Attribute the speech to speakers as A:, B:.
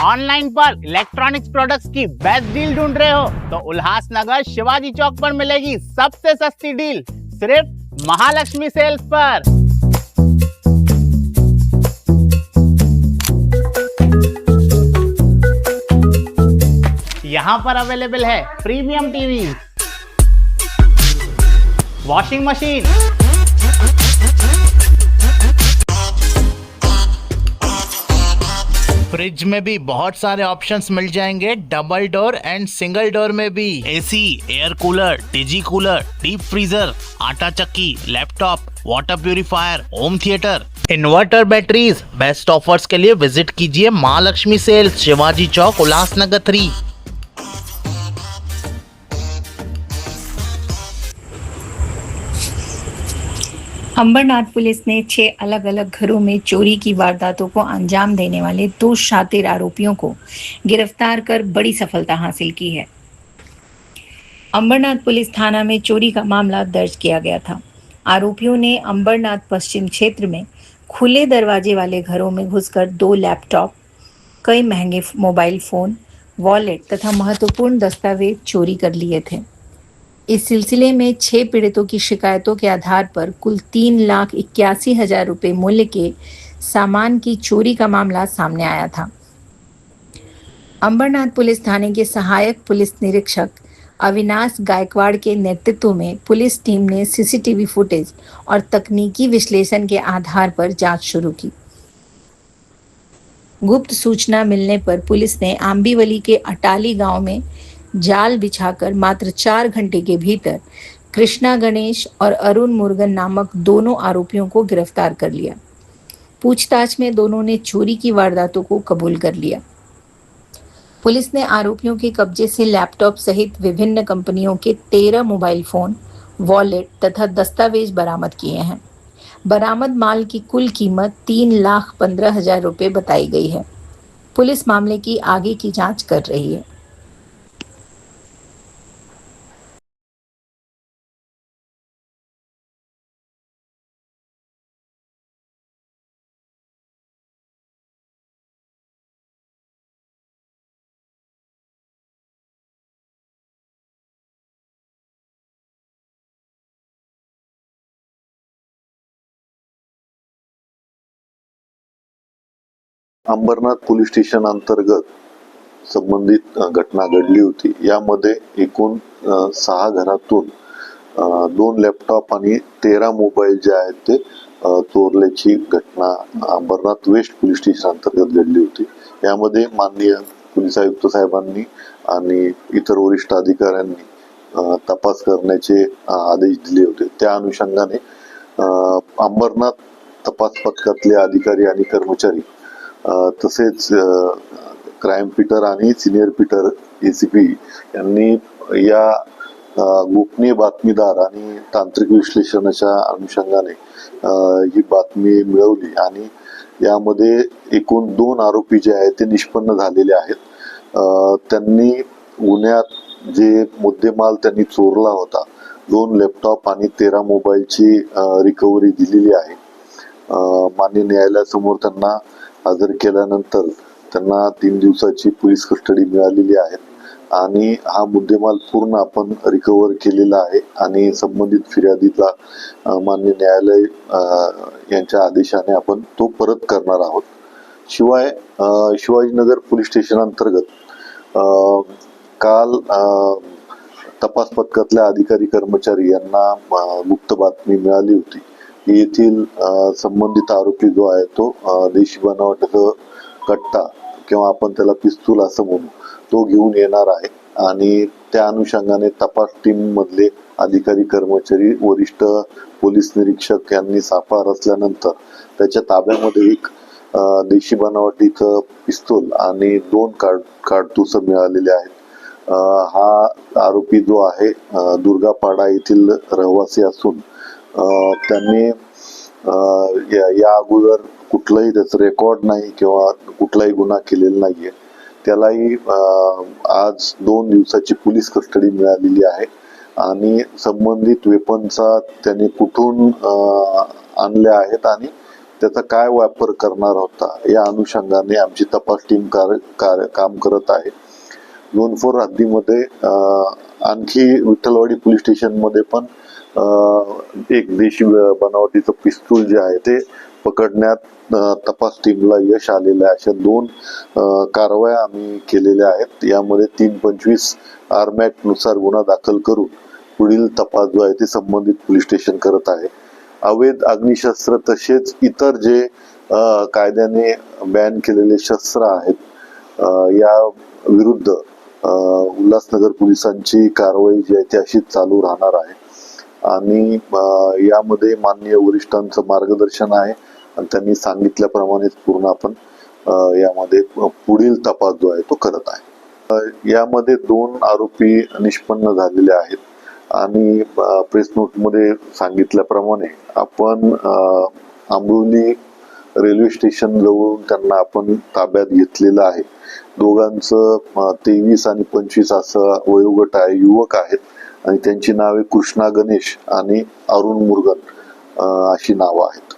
A: Online पर electronics products की best deal ढूंढ रहे हो तो उल्लासनगर शिवाजी चौक पर मिलेगी सबसे सस्ती डील, सिर्फ महालक्ष्मी सेल्स पर। यहाँ पर अवेलेबल है premium TV, washing machine, fridge में भी बहुत सारे ऑप्शंस मिल जाएंगे, double door and single door में भी। AC, air cooler, digi cooler, deep freezer, आटा चक्की, laptop, water purifier, home theatre, inverter, batteries. Best offers के लिए विजिट कीजिए महालक्ष्मी सेल्स, शिवाजी चौक, उल्लासनगर 3।
B: अंबरनाथ पुलिस ने 6 अलग अलग घरों में चोरी की वारदातों को अंजाम देने वाले 2 शातिर आरोपियों को गिरफ्तार कर बड़ी सफलता हासिल की है। अंबरनाथ पुलिस थाना में चोरी का मामला दर्ज किया गया था। आरोपियों ने अंबरनाथ पश्चिम क्षेत्र में खुले दरवाजे वाले घरों में घुसकर 2 लैपटॉप, कई महंगे मोबाइल फोन, वॉलेट तथा महत्वपूर्ण दस्तावेज चोरी कर लिए थे। इस सिलसिले में 6 पीड़ितों की शिकायतों के आधार पर कुल 3,81,000 रुपये मूल्य के सामान की चोरी का मामला सामने आया था। अंबरनाथ पुलिस थाने के सहायक पुलिस निरीक्षक अविनाश गायकवाड़ के नेतृत्व में पुलिस टीम ने सीसीटीवी फुटेज और तकनीकी विश्लेषण के आधार पर जांच शुरू की। गुप्त सूचना मिलने पर पुलिस ने आंबीवली के अटाली गांव में जाल बिछाकर मात्र 4 घंटे के भीतर कृष्णा गणेश और अरुण मुरुगन नामक दोनों आरोपियों को गिरफ्तार कर लिया। पूछताछ में दोनों ने चोरी की वारदातों को कबूल कर लिया। पुलिस ने आरोपियों के कब्जे से लैपटॉप सहित विभिन्न कंपनियों के 13 मोबाइल फोन, वॉलेट तथा दस्तावेज बरामद किए हैं। बरामद माल की कुल कीमत 3,15,000 रुपये बताई गई है। पुलिस मामले की आगे की जांच कर रही है।
C: अंबरनाथ पोलीस स्टेशन अंतर्गत संबंधित घटना घडली होती। यामध्ये एकूण 6 घरातून 2 लॅपटॉप आणि 13 मोबाईल जे आहेत ते चोरल्याची घटना अंबरनाथ वेस्ट पोलीस स्टेशन अंतर्गत घडली होती। यामध्ये माननीय पोलीस आयुक्त साहेबांनी आणि इतर वरिष्ठ अधिकाऱ्यांनी तपास करण्याचे आदेश दिले होते। त्या अनुषंगाने अंबरनाथ तपास पथकातले अधिकारी आणि कर्मचारी तसेच क्राईम पीटर आणि सिनियर पीटर एसीपी यांनी या गोपनीय बातमीदार आणि तांत्रिक विश्लेषणाच्या अनुषंगाने ही बातमी मिळवली आणि यामध्ये एकूण 2 आरोपी जे आहेत ते निष्पन्न झालेले आहेत। त्यांनी गुन्ह्यात जे मुद्देमाल त्यांनी चोरला होता, 2 लॅपटॉप आणि 13 मोबाईलची रिकव्हरी दिलेली आहे। माननीय न्यायालयासमोर त्यांना हजर केल्यानंतर त्यांना 3 दिवसाची पोलीस कस्टडी मिळालेली आहे आणि हा मुद्देमाल पूर्ण आपण रिकव्हर केलेला आहे आणि संबंधित फिर्यादीला माननीय न्यायालय यांच्या आदेशाने आपण तो परत करणार आहोत। शिवाय शिवाजीनगर पोलीस स्टेशन अंतर्गत काल तपास पथकातल्या अधिकारी कर्मचारी यांना गुप्त बातमी मिळाली होती की येथील संबंधित आरोपी जो आहे तो देशी बनावटीचा कट्टा किंवा आपण त्याला पिस्तूल असं म्हणू, तो घेऊन येणार आहे आणि त्या अनुषंगाने तपास टीम मधले अधिकारी कर्मचारी वरिष्ठ पोलीस निरीक्षक यांनी सापळा रचल्यानंतर त्याच्या ताब्यामध्ये एक देशी बनावटीचं पिस्तूल आणि 2 काडतुस मिळालेले आहेत। हा आरोपी जो आहे दुर्गापाडा येथील रहिवासी असून त्यांनी या अगोदर कुठलाही त्याचं रेकॉर्ड नाही किंवा कुठलाही गुन्हा केलेला नाहीये। त्यालाही आज 2 दिवसाची पोलीस कस्टडी मिळालेली आहे आणि संबंधित वेपनचा त्याने कुठून आणले आहेत आणि त्याचा काय वापर करणार होता या अनुषंगाने आमची तपास टीम काम करत आहे. 2-4 हद्दीमध्ये आणखी विठ्ठलवाडी पोलीस स्टेशन मध्ये पण एक देशी बनावटीचं पिस्तूल जे आहे ते पकडण्यात तपास टीमला यश आलेलं आहे. अशा 2 कारवाया आम्ही केलेल्या आहेत. यामध्ये 325 आर्म ऍक्ट नुसार गुन्हा दाखल करून पुढील तपास जो आहे ते संबंधित पोलीस स्टेशन करत आहे. अवैध अग्निशस्त्र तसेच इतर जे कायद्याने बॅन केलेले शस्त्र आहेत या विरुद्ध उल्हासनगर पोलिसांची कारवाई जी आहे ती अशीच चालू राहणार आहे. आणि यामध्ये माननीय वरिष्ठांचं मार्गदर्शन आहे आणि त्यांनी सांगितल्याप्रमाणेच पूर्ण आपण यामध्ये पुढील तपास जो आहे तो करत आहे. यामध्ये 2 आरोपी निष्पन्न झालेले आहेत आणि प्रेस नोट मध्ये सांगितल्याप्रमाणे आपण आंबिवली रेल्वे स्टेशन जवळून त्यांना आपण ताब्यात घेतलेलं आहे. दोघांचं 23 आणि 25 असं वयोगट आहे, युवक आहेत आणि त्यांची नावे कृष्णा गणेश आणि अरुण मुरगन अशी नावं आहेत.